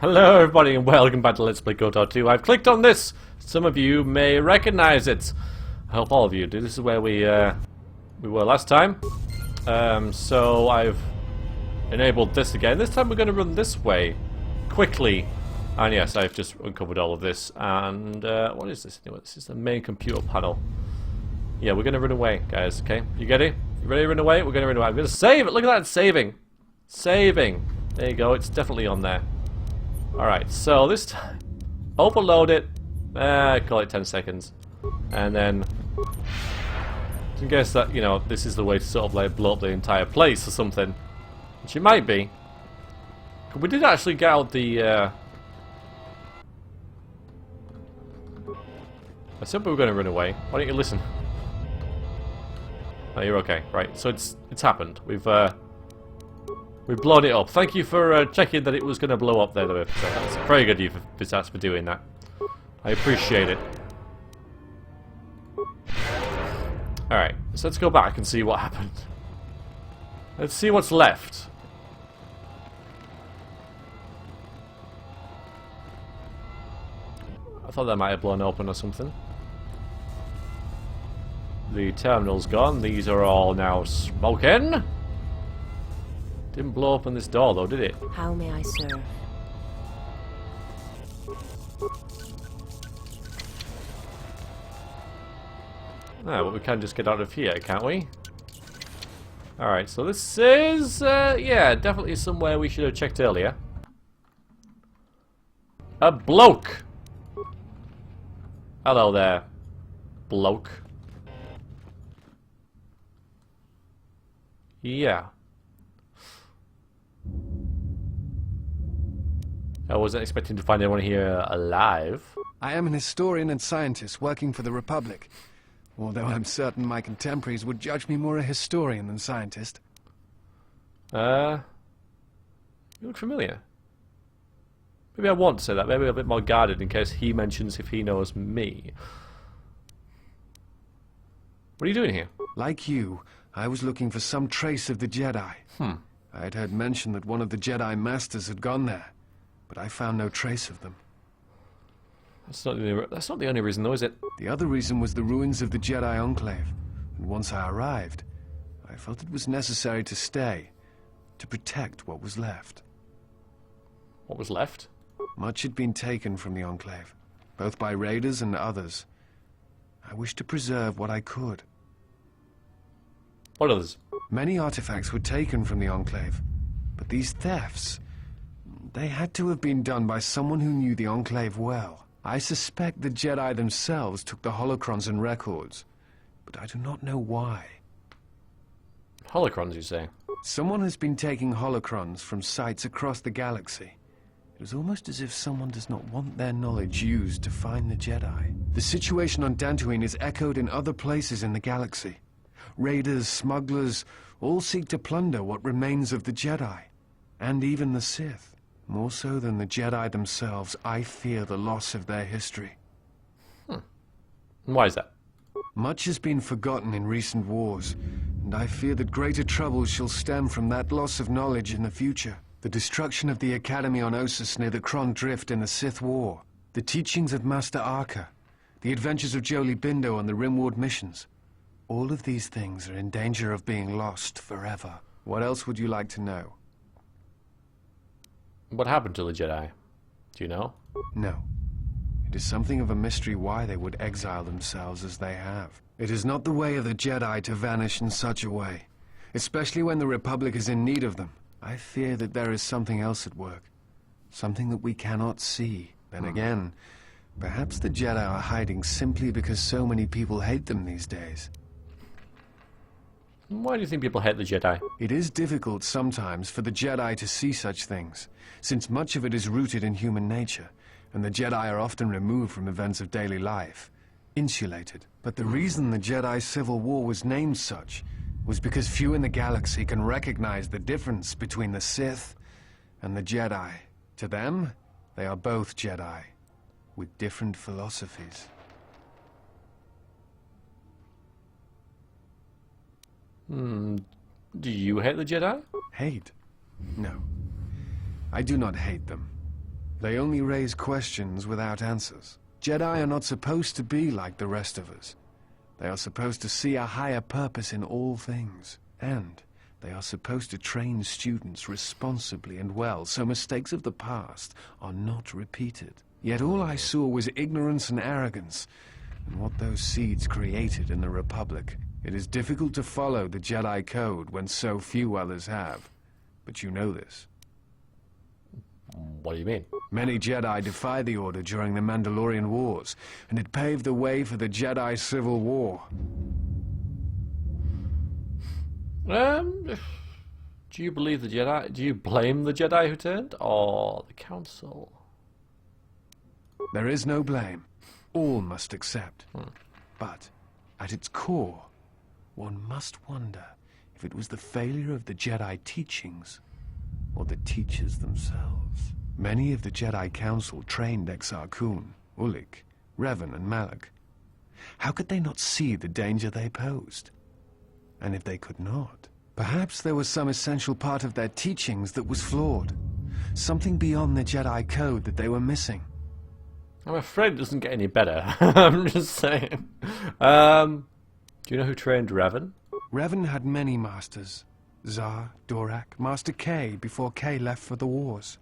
Hello everybody and welcome back to Let's Play KotOR2. I've clicked on this. Some of you may recognize it. I hope all of you do. This is where we were last time. So I've enabled this again. This time we're going to run this way quickly. And yes, I've just uncovered all of this. And what is this anyway? This is the main computer panel. Yeah, we're going to run away, guys. Okay, you ready? You ready to run away? We're going to run away. I'm going to save it. Look at that, it's saving. Saving. There you go. It's definitely on there. Alright, so this time, overload it, call it 10 seconds, and then, I guess that, you know, this is the way to sort of like blow up the entire place or something, which it might be. We did actually get out the, I said we were going to run away. Why don't you listen? Oh, you're okay, right, so it's happened. We've blown it up. Thank you for checking that it was going to blow up there. That's very good of you for doing that. I appreciate it. Alright, so let's go back and see what happened. Let's see what's left. I thought that might have blown open or something. The terminal's gone. These are all now smoking. Didn't blow open this door though, did it? How may I serve? Ah, but we can just get out of here, can't we? Alright, so this is, yeah, definitely somewhere we should have checked earlier. A bloke! Hello there, bloke. Yeah. I wasn't expecting to find anyone here alive. I am an historian and scientist working for the Republic, although I'm certain my contemporaries would judge me more a historian than scientist. You look familiar. Maybe I want to say that. Maybe a bit more guarded in case he mentions if he knows me. What are you doing here? Like you, I was looking for some trace of the Jedi. I had heard mention that one of the Jedi Masters had gone there, but I found no trace of them. That's not the only reason though, is it? The other reason was the ruins of the Jedi Enclave, and once I arrived, I felt it was necessary to stay, to protect what was left. What was left? Much had been taken from the Enclave, both by raiders and others. I wished to preserve what I could. What others? Many artifacts were taken from the Enclave, but these thefts, they had to have been done by someone who knew the Enclave well. I suspect the Jedi themselves took the holocrons and records, but I do not know why. Holocrons, you say? Someone has been taking holocrons from sites across the galaxy. It is almost as if someone does not want their knowledge used to find the Jedi. The situation on Dantooine is echoed in other places in the galaxy. Raiders, smugglers, all seek to plunder what remains of the Jedi, and even the Sith. More so than the Jedi themselves, I fear the loss of their history. And why is that? Much has been forgotten in recent wars, and I fear that greater troubles shall stem from that loss of knowledge in the future. The destruction of the Academy on Ossus near the Kron Drift in the Sith War, the teachings of Master Arca, the adventures of Jolee Bindo on the Rimward missions. All of these things are in danger of being lost forever. What else would you like to know? What happened to the Jedi? Do you know? No. It is something of a mystery why they would exile themselves as they have. It is not the way of the Jedi to vanish in such a way, especially when the Republic is in need of them. I fear that there is something else at work, something that we cannot see. Then again, perhaps the Jedi are hiding simply because so many people hate them these days. Why do you think people hate the Jedi? It is difficult sometimes for the Jedi to see such things, since much of it is rooted in human nature, and the Jedi are often removed from events of daily life, insulated. But the reason the Jedi Civil War was named such was because few in the galaxy can recognize the difference between the Sith and the Jedi. To them, they are both Jedi, with different philosophies. Do you hate the Jedi? Hate? No. I do not hate them. They only raise questions without answers. Jedi are not supposed to be like the rest of us. They are supposed to see a higher purpose in all things. And they are supposed to train students responsibly and well, so mistakes of the past are not repeated. Yet all I saw was ignorance and arrogance, and what those seeds created in the Republic. It is difficult to follow the Jedi Code when so few others have. But you know this. What do you mean? Many Jedi defied the Order during the Mandalorian Wars, and it paved the way for the Jedi Civil War. Do you believe the Jedi? Do you blame the Jedi who turned, or the Council? There is no blame. All must accept. But, at its core, one must wonder if it was the failure of the Jedi teachings, or the teachers themselves. Many of the Jedi Council trained Exar Kun, Ulik, Revan, and Malak. How could they not see the danger they posed? And if they could not, perhaps there was some essential part of their teachings that was flawed. Something beyond the Jedi Code that they were missing. I'm afraid it doesn't get any better. I'm just saying. Do you know who trained Revan? Revan had many masters. Zar, Dorak, Master K before K left for the wars.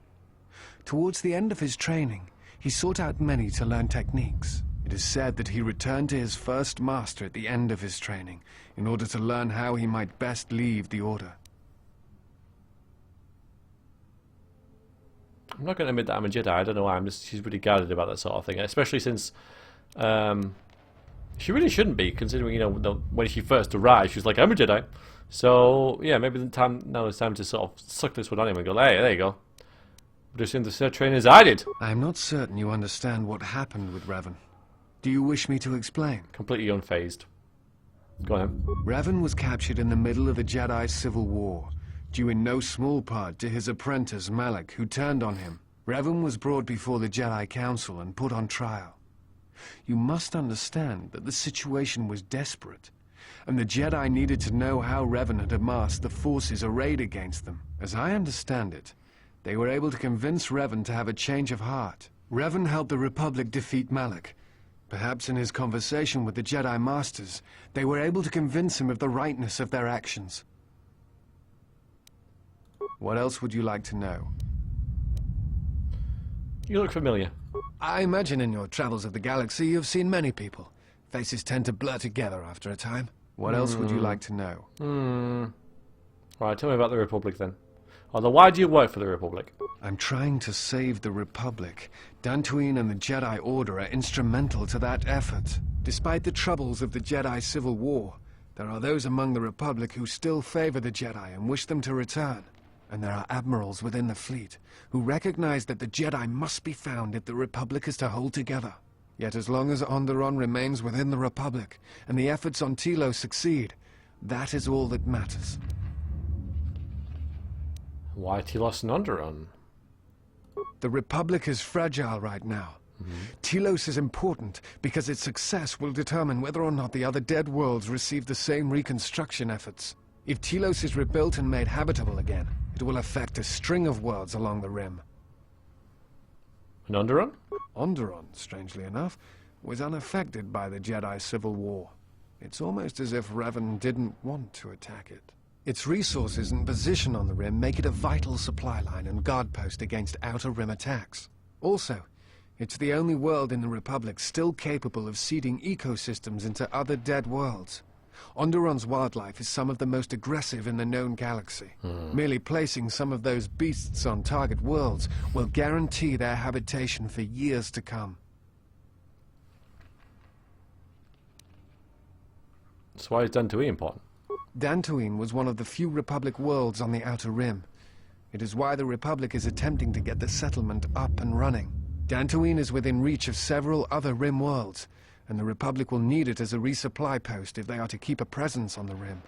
Towards the end of his training, he sought out many to learn techniques. It is said that he returned to his first master at the end of his training, in order to learn how he might best leave the Order. I'm not going to admit that I'm a Jedi. I don't know why. She's really guarded about that sort of thing, especially since she really shouldn't be, considering, you know, when she first arrived, she was like, "I'm a Jedi." So yeah, maybe now it's time to sort of suck this one on him and go, "Hey, there you go. Would assume the same training as I did." I am not certain you understand what happened with Revan. Do you wish me to explain? Completely unfazed. Go on. Revan was captured in the middle of the Jedi Civil War, due in no small part to his apprentice Malak, who turned on him. Revan was brought before the Jedi Council and put on trial. You must understand that the situation was desperate, and the Jedi needed to know how Revan had amassed the forces arrayed against them. As I understand it, they were able to convince Revan to have a change of heart. Revan helped the Republic defeat Malak. Perhaps in his conversation with the Jedi Masters, they were able to convince him of the rightness of their actions. What else would you like to know? You look familiar. I imagine in your travels of the galaxy you've seen many people. Faces tend to blur together after a time. What else would you like to know? Right, tell me about the Republic then. Although, why do you work for the Republic? I'm trying to save the Republic. Dantooine and the Jedi Order are instrumental to that effort. Despite the troubles of the Jedi Civil War, there are those among the Republic who still favor the Jedi and wish them to return. And there are admirals within the fleet who recognize that the Jedi must be found if the Republic is to hold together. Yet as long as Onderon remains within the Republic, and the efforts on Telos succeed, that is all that matters. Why Telos and Onderon? The Republic is fragile right now. Telos is important because its success will determine whether or not the other dead worlds receive the same reconstruction efforts. If Telos is rebuilt and made habitable again, it will affect a string of worlds along the rim. And Onderon? Onderon, strangely enough, was unaffected by the Jedi Civil War. It's almost as if Revan didn't want to attack it. Its resources and position on the rim make it a vital supply line and guard post against outer rim attacks. Also, it's the only world in the Republic still capable of seeding ecosystems into other dead worlds. Onderon's wildlife is some of the most aggressive in the known galaxy. Merely placing some of those beasts on target worlds will guarantee their habitation for years to come. So why is Dantooine important? Dantooine was one of the few Republic worlds on the Outer Rim. It is why the Republic is attempting to get the settlement up and running. Dantooine is within reach of several other Rim worlds, and the Republic will need it as a resupply post if they are to keep a presence on the Rim.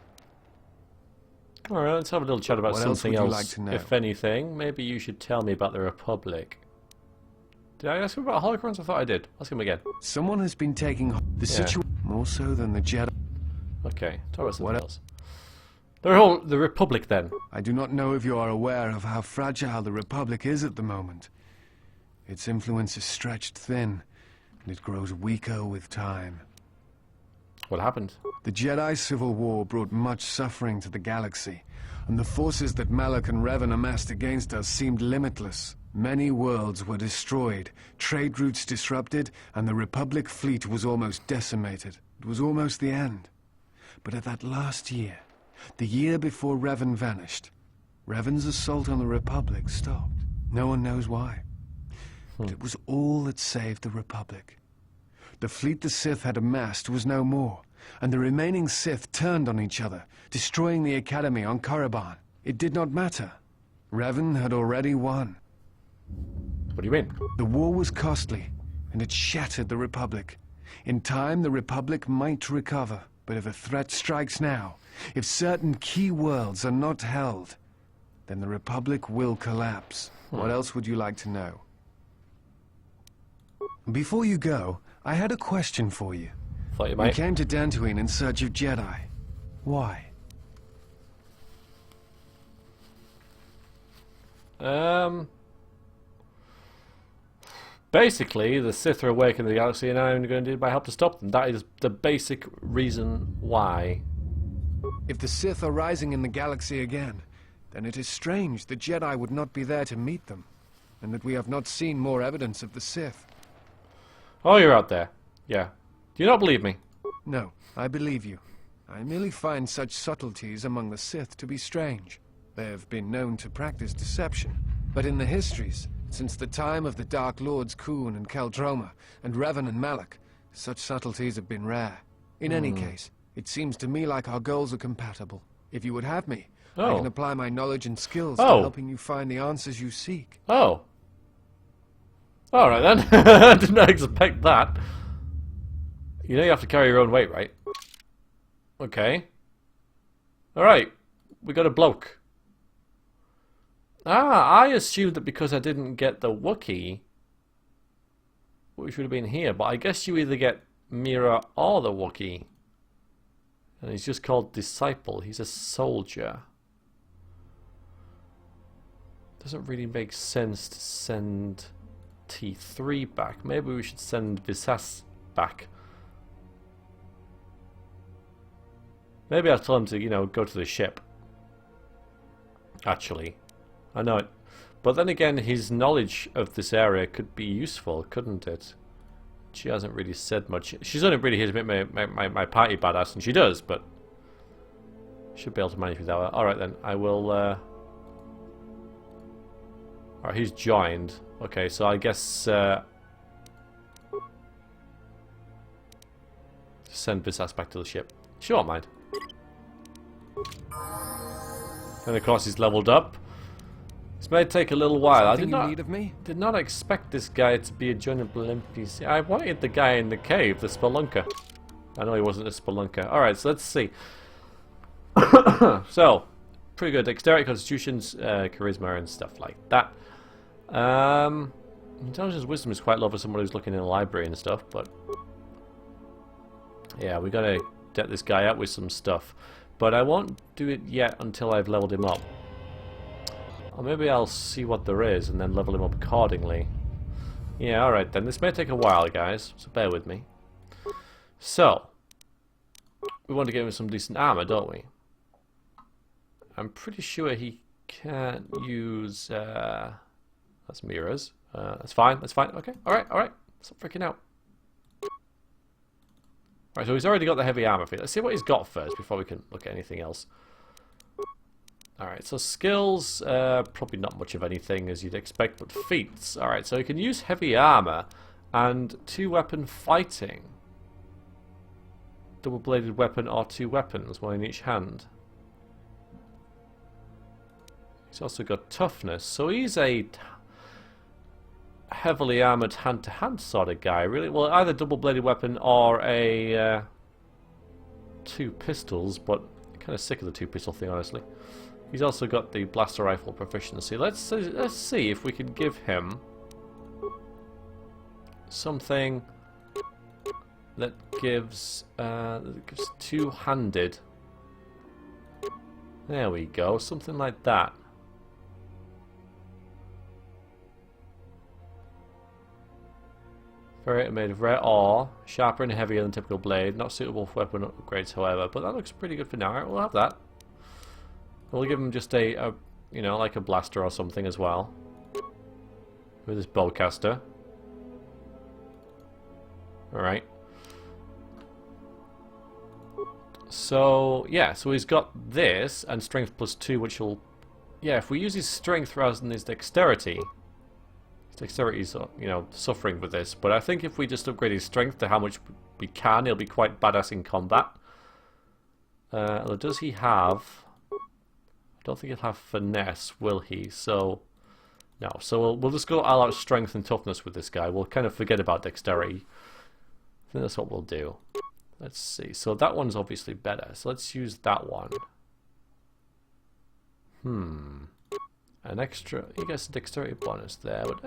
Alright, let's have a little chat about something else. Like to know? If anything, maybe you should tell me about the Republic. Did I ask him about holocrons? I thought I did. Ask him again. Someone has been taking the situation more so than the Jedi. Okay, talk about something else. The Republic, then. I do not know if you are aware of how fragile the Republic is at the moment. Its influence is stretched thin, and it grows weaker with time. What happened? The Jedi Civil War brought much suffering to the galaxy, and the forces that Malak and Revan amassed against us seemed limitless. Many worlds were destroyed, trade routes disrupted, and the Republic fleet was almost decimated. It was almost the end. But at that last year, the year before Revan vanished, Revan's assault on the Republic stopped. No one knows why. But it was all that saved the Republic. The fleet the Sith had amassed was no more, and the remaining Sith turned on each other, destroying the Academy on Korriban. It did not matter. Revan had already won. What do you mean? The war was costly, and it shattered the Republic. In time, the Republic might recover, but if a threat strikes now, if certain key worlds are not held, then the Republic will collapse. What else would you like to know? Before you go, I had a question for you. Thought you You might. came to Dantooine in search of Jedi. Why? Basically, the Sith are awake in the galaxy, and I'm going to do my help to stop them. That is the basic reason why. If the Sith are rising in the galaxy again, then it is strange the Jedi would not be there to meet them, and that we have not seen more evidence of the Sith. Oh, you're out there. Yeah. Do you not believe me? No, I believe you. I merely find such subtleties among the Sith to be strange. They have been known to practice deception, but in the histories, since the time of the Dark Lords Khoon and Keldroma, and Revan and Malak, such subtleties have been rare. In any case, it seems to me like our goals are compatible. If you would have me, I can apply my knowledge and skills to helping you find the answers you seek. Oh. Alright then. I did not expect that. You know you have to carry your own weight, right? Okay. Alright. We got a bloke. Ah, I assumed that because I didn't get the Wookiee, we should have been here. But I guess you either get Mira or the Wookiee. And he's just called Disciple. He's a soldier. Doesn't really make sense to send T3 back. Maybe we should send Visas back. Maybe I'll tell him to, you know, go to the ship. Actually. I know it. But then again, his knowledge of this area could be useful, couldn't it? She hasn't really said much. She's only really here to make my party badass, and she does, but should be able to manage with that. Alright then, I will... Alright, he's joined. Okay, so I guess... send Visas back to the ship. She won't mind. And of course he's leveled up. This may take a little while. I did not expect this guy to be a joinable NPC. I wanted the guy in the cave, the spelunker. I know he wasn't a spelunker. Alright, so let's see. So, pretty good. Dexterity, constitutions, charisma and stuff like that. Intelligence, wisdom is quite low for someone who's looking in a library and stuff, but... yeah, we gotta get this guy out with some stuff. But I won't do it yet until I've leveled him up. Or maybe I'll see what there is and then level him up accordingly. Yeah, alright then. This may take a while, guys, so bear with me. So, we want to give him some decent armor, don't we? I'm pretty sure he can't use... that's mirrors. That's fine, that's fine. Okay, alright. Stop freaking out. Right, so he's already got the heavy armor feat. Let's see what he's got first before we can look at anything else. Alright, so skills, probably not much of anything as you'd expect, but feats. Alright, so he can use heavy armor and 2-weapon fighting. Double-bladed weapon or 2 weapons, one in each hand. He's also got toughness, so he's a heavily armored hand-to-hand sort of guy, really. Well, either double-bladed weapon or a 2 pistols, but I'm kind of sick of the 2 pistol thing, honestly. He's also got the blaster rifle proficiency. Let's see if we can give him something that gives 2-handed. There we go, something like that. Perforator made of rare ore, sharper and heavier than typical blade, not suitable for weapon upgrades, however. But that looks pretty good for now. Alright, we'll have that. We'll give him just a you know, like a blaster or something as well. With his bowcaster. Alright. So, yeah, so he's got this, and strength +2, which will... Yeah, if we use his strength rather than his dexterity... His dexterity's, you know, suffering with this, but I think if we just upgrade his strength to how much we can, he'll be quite badass in combat. Does he have... I don't think he'll have finesse, will he? So... No, so we'll just go all out strength and toughness with this guy. We'll kind of forget about dexterity. I think that's what we'll do. Let's see. So that one's obviously better. So let's use that one. An extra... He gets a dexterity bonus there, but...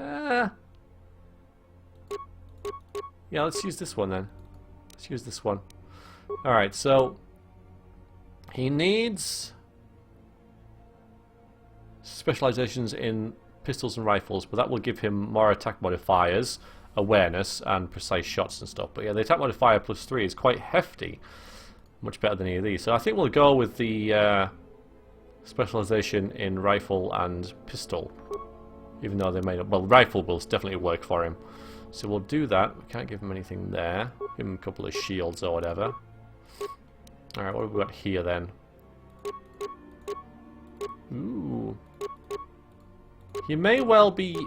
Yeah, let's use this one then. Let's use this one. Alright, so... He needs... specializations in pistols and rifles, but that will give him more attack modifiers, awareness, and precise shots and stuff. But yeah, the attack modifier +3 is quite hefty. Much better than any of these. So I think we'll go with the specialization in rifle and pistol. Even though they may not... Well, rifle will definitely work for him. So we'll do that. We can't give him anything there. Give him a couple of shields or whatever. Alright, what have we got here then? Ooh. He may well be...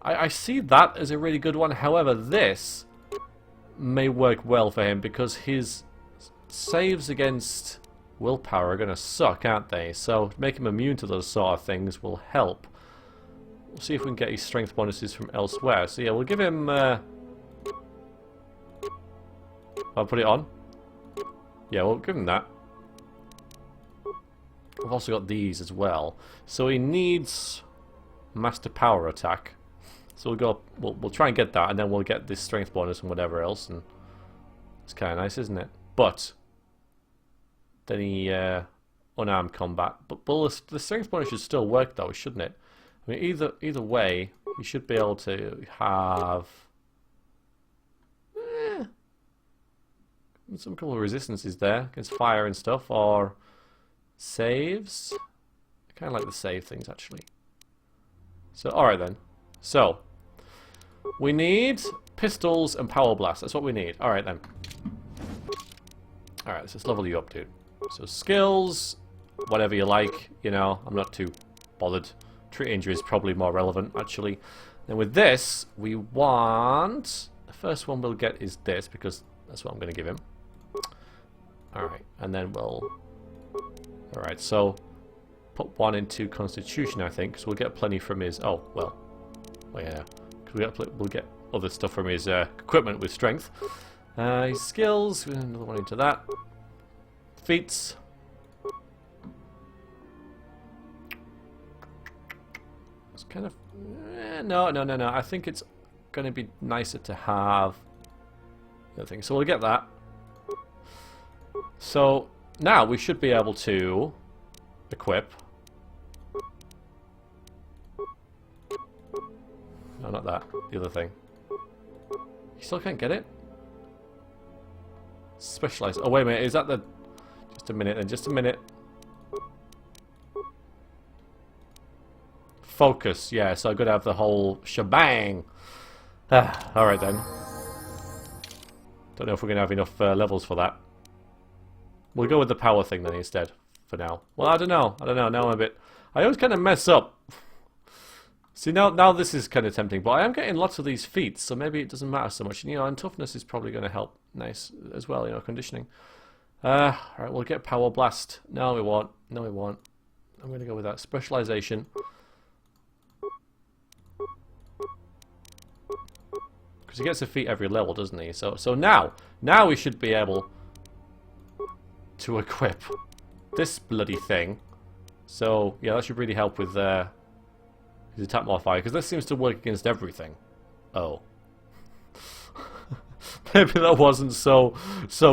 I see that as a really good one. However, this may work well for him because his saves against willpower are going to suck, aren't they? So to make him immune to those sort of things will help. We'll see if we can get his strength bonuses from elsewhere. So yeah, we'll give him... I'll put it on. Yeah, we'll give him that. We've also got these as well. So he needs master power attack. So we'll try and get that, and then we'll get this strength bonus and whatever else, and it's kind of nice, isn't it? But then he unarmed combat. But the strength bonus should still work though, shouldn't it? I mean, either way, we should be able to have some couple of resistances there against fire and stuff, or saves. I kind of like the save things actually. So alright then. So we need pistols and power blast. That's what we need. Alright then. Alright, let's just level you up, dude. So skills, whatever you like, you know, I'm not too bothered. Treat injury is probably more relevant actually. Then with this, we want... The first one we'll get is this, because that's what I'm going to give him. Alright, and then we'll... Alright, so put one into Constitution, I think, because we'll get plenty from his... Oh, well. Oh, yeah. We'll get other stuff from his equipment with strength. His skills, another one into that. Feats. It's kind of... No. I think it's going to be nicer to have the other thing. So we'll get that. So now we should be able to equip. No, not that. The other thing. You still can't get it? Specialized. Oh, wait a minute. Is that the... Just a minute then. Just a minute. Focus. Yeah, so I've got to have the whole shebang. Alright then. Don't know if we're going to have enough levels for that. We'll go with the power thing then instead. For now. Well, I don't know. Now I'm a bit... I always kind of mess up. See, now this is kind of tempting, but I am getting lots of these feats, so maybe it doesn't matter so much. You know, and toughness is probably going to help nice as well, you know, conditioning. Alright, we'll get power blast. No, we won't. No, we won't. I'm going to go with that. Specialization. Because he gets a feat every level, doesn't he? So now we should be able to equip this bloody thing. So, yeah, that should really help with... his attack modifier, because this seems to work against everything. Oh. Maybe that wasn't so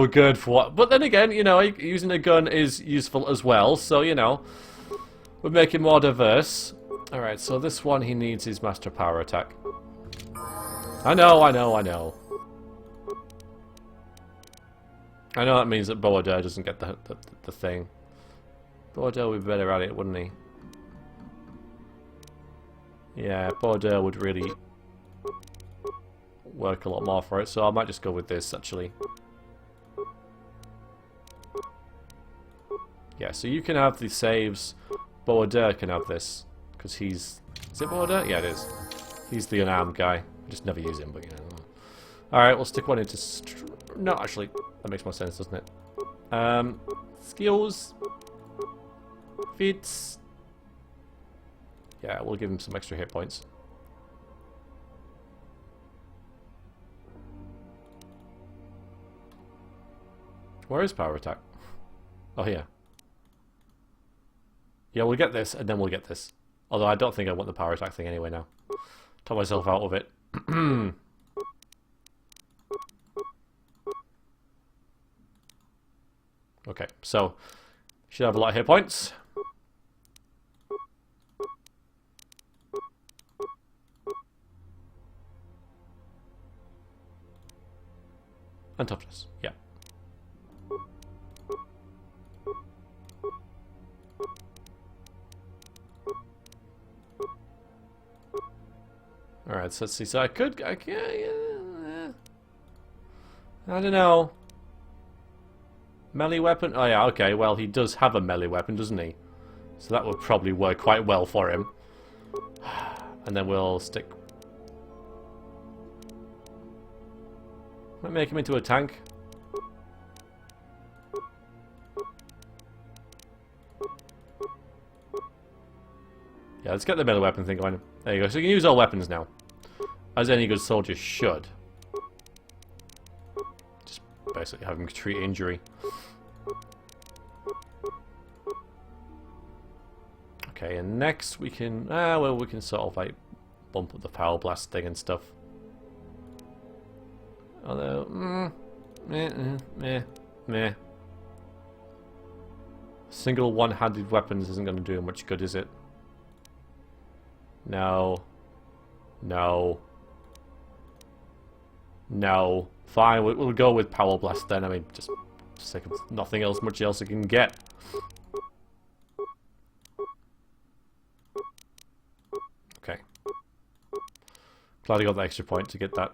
good for what... But then again, you know, using a gun is useful as well, so, you know, we're making more diverse. Alright, so this one, he needs his master power attack. I know. I know that means that KotOR2 doesn't get the thing. KotOR2 would be better at it, wouldn't he? Yeah, KotOR2 would really work a lot more for it, so I might just go with this, actually. Yeah, so you can have the saves. KotOR2 can have this, because he's... Is it KotOR2? Yeah, it is. He's the unarmed guy. I just never use him, but you know. Alright, we'll stick one into... No, actually, that makes more sense, doesn't it? Skills. Feats. Yeah, we'll give him some extra hit points. Where is power attack? Oh, yeah. Yeah, we'll get this, and then we'll get this. Although I don't think I want the power attack thing anyway now. Talk myself out of it. Okay, so should have a lot of hit points. And toughness, yeah. Alright, so let's see. So I don't know. Melee weapon? Oh yeah, okay. Well, he does have a melee weapon, doesn't he? So that would probably work quite well for him. And then we'll stick... Might make him into a tank. Yeah, let's get the melee weapon thing going. There you go. So you can use all weapons now. As any good soldier should. Just basically have him treat injury. Okay, and next we can... well, we can sort of like bump up the power blast thing and stuff. Although... meh. Single one-handed weapons isn't going to do much good, is it? No. No. No. Fine, we'll go with Power Blast then. I mean, just sick of nothing else, much else you can get. Okay. Glad I got the extra point to get that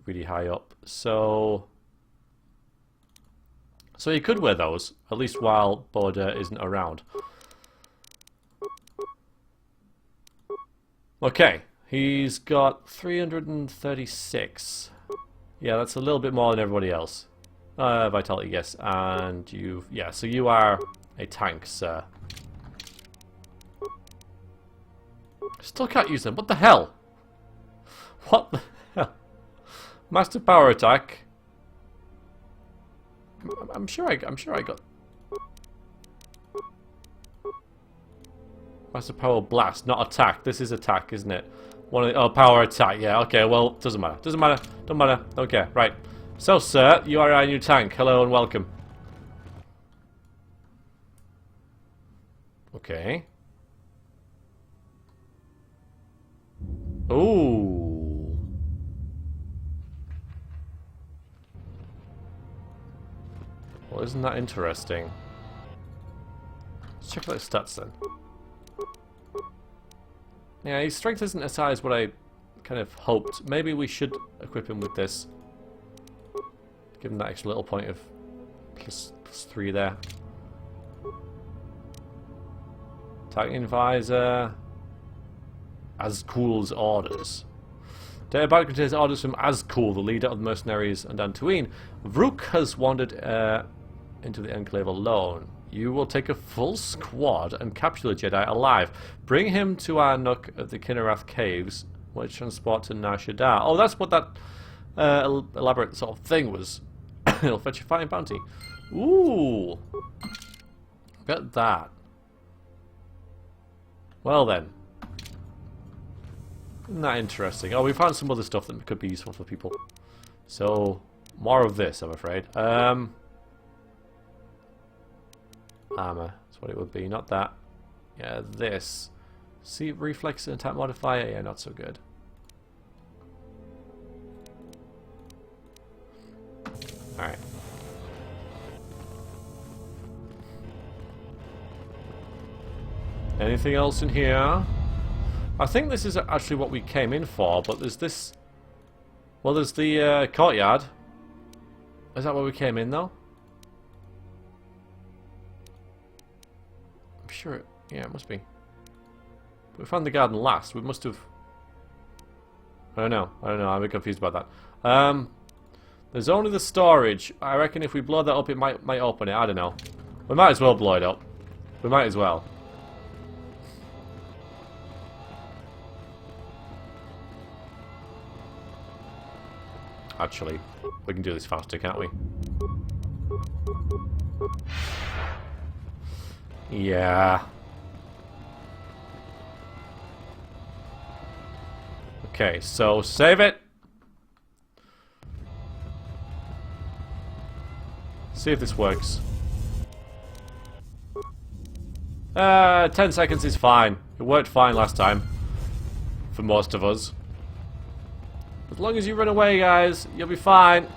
really high up. So you could wear those, at least while KotOR2 isn't around. Okay, he's got 336. Yeah, that's a little bit more than everybody else. Vitality, yes, and you... Yeah, so you are a tank, sir. Still can't use them. What the hell? What the hell? Master power attack. I'm sure I got... Master power blast, not attack. This is attack, isn't it? Oh, power attack. Yeah, okay, well, doesn't matter. Doesn't matter. Don't matter. Okay, right. So, sir, you are our new tank. Hello and welcome. Okay. Ooh. Well, isn't that interesting? Let's check out his stats then. Yeah, his strength isn't as high as what I kind of hoped. Maybe we should equip him with this. Give him that extra little point of plus 3 there. Attacking visor. Azkul's orders. Databag contains orders from Azkul, the leader of the mercenaries and Dantooine. Vrook has wandered into the enclave alone. You will take a full squad and capture the Jedi alive. Bring him to our nook of the Kinnerath Caves, which transport to Nar Shaddaa. Oh, that's what that elaborate sort of thing was. It'll fetch a fine bounty. Ooh. Look at that. Well then. Isn't that interesting? Oh, we found some other stuff that could be useful for people. So, more of this, I'm afraid. Armor, that's what it would be, not that. Yeah, this. See, reflex and attack modifier, yeah, not so good. Anything else in here? I think this is actually what we came in for, but there's this... Well, there's the courtyard. Is that where we came in, though? I'm sure it... Yeah, it must be. We found the garden last. We must have... I don't know. I'm a bit confused about that. There's only the storage. I reckon if we blow that up, it might open it. I don't know. We might as well blow it up. We might as well. Actually, we can do this faster, can't we? Yeah. Okay, so save it. See if this works. 10 seconds is fine. It worked fine last time. For most of us. As long as you run away, guys, you'll be fine.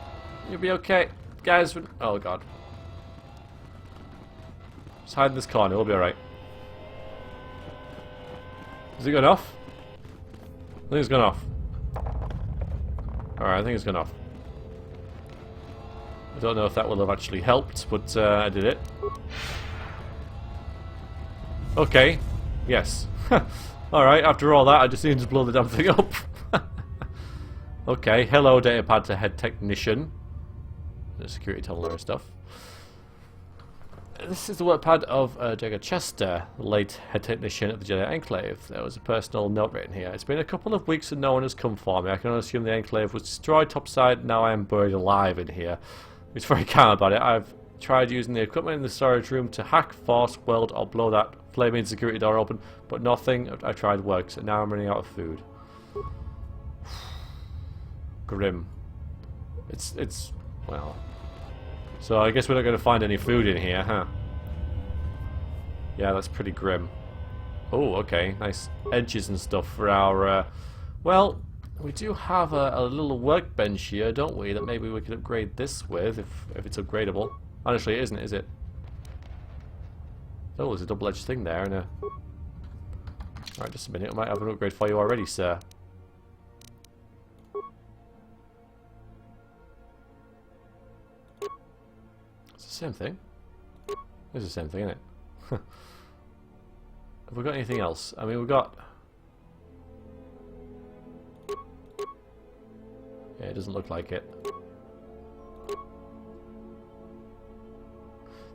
You'll be okay. Guys, oh god. Just hide in this corner, we'll be alright. Has it gone off? I think it's gone off. Alright, I think it's gone off. I don't know if that will have actually helped, but I did it. Okay. Yes. Alright, after all that, I just needed to blow the damn thing up. Okay, hello datapad to head technician. The security tunnel and stuff. This is the workpad of Jagger Chester, the late head technician at the Jedi Enclave. There was a personal note written here. It's been a couple of weeks and no one has come for me. I can only assume the Enclave was destroyed topside. Now I am buried alive in here. He's very calm about it. I've tried using the equipment in the storage room to hack, force, weld, or blow that flaming security door open, but nothing I've tried works, and now I'm running out of food. Grim. It's well. So I guess we're not going to find any food in here, huh? Yeah, that's pretty grim. Oh, okay. Nice edges and stuff for our... well, we do have a little workbench here, don't we? That maybe we could upgrade this with, if it's upgradable. Honestly, it isn't, is it? Oh, there's a double-edged thing there. And alright, just a minute. I might have an upgrade for you already, sir. Same thing. It's the same thing, isn't it? Have we got anything else? I mean, we've got... Yeah, it doesn't look like it.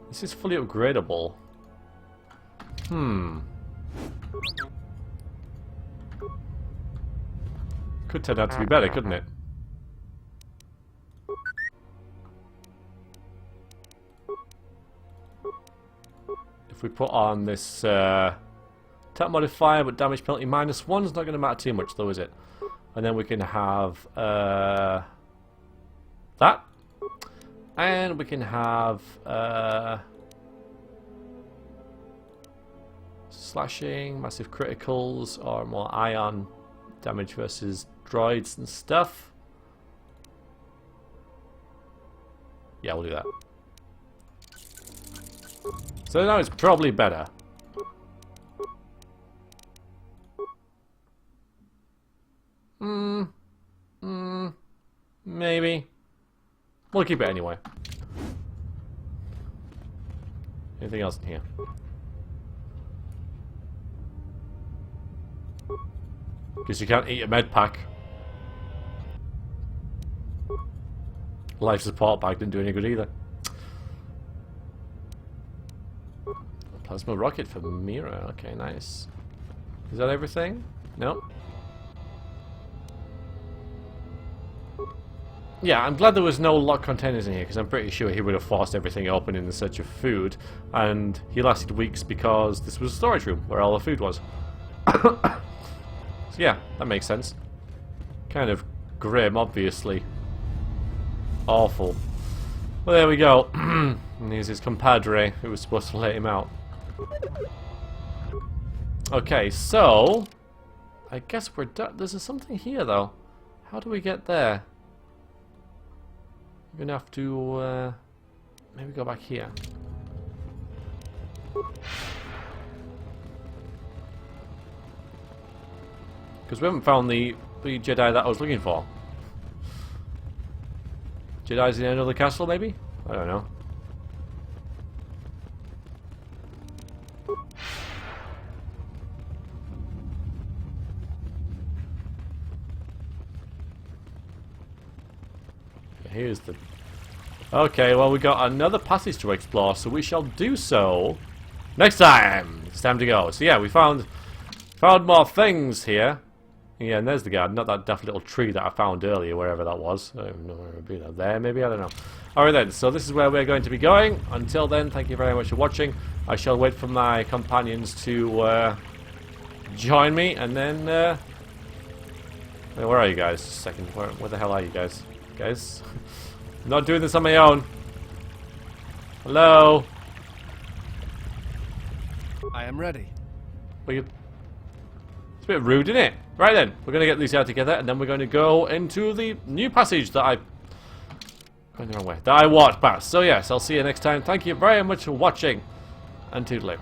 This is fully upgradable. Could turn out to be better, couldn't it? If we put on this attack modifier, but damage penalty -1 is not going to matter too much, though, is it? And then we can have that, and we can have slashing, massive criticals, or more ion damage versus droids and stuff. Yeah, we'll do that. So now it's probably better. Maybe. We'll keep it anyway. Anything else in here? Guess you can't eat a med pack. Life support bag didn't do any good either. Plasma rocket for Mira. Okay, nice. Is that everything? No. Yeah, I'm glad there was no locked containers in here, because I'm pretty sure he would have forced everything open in the search of food, and he lasted weeks because this was a storage room where all the food was. So yeah, that makes sense. Kind of grim, obviously. Awful. Well, there we go. And here's his compadre who was supposed to let him out. Okay, so I guess we're done. There's something here, though. How do we get there? We're gonna have to maybe go back here. Because we haven't found the Jedi that I was looking for. Jedi's in the end of the castle, maybe? I don't know. Here's the... Okay, well, we got another passage to explore, so we shall do so next time. It's time to go. So yeah, we found more things here. Yeah, and there's the garden, not that daft little tree that I found earlier, wherever that was. I don't even know where it would be. There, maybe? I don't know. Alright then, so this is where we're going to be going. Until then, thank you very much for watching. I shall wait for my companions to join me, and then... where are you guys? Just a second. Where the hell are you guys? Guys? I'm not doing this on my own. Hello? I am ready. Well, it's a bit rude, isn't it? Right then, we're going to get these out together, and then we're going to go into the new passage that going the wrong way. That I walked past. So yes, I'll see you next time. Thank you very much for watching, and toodaloo.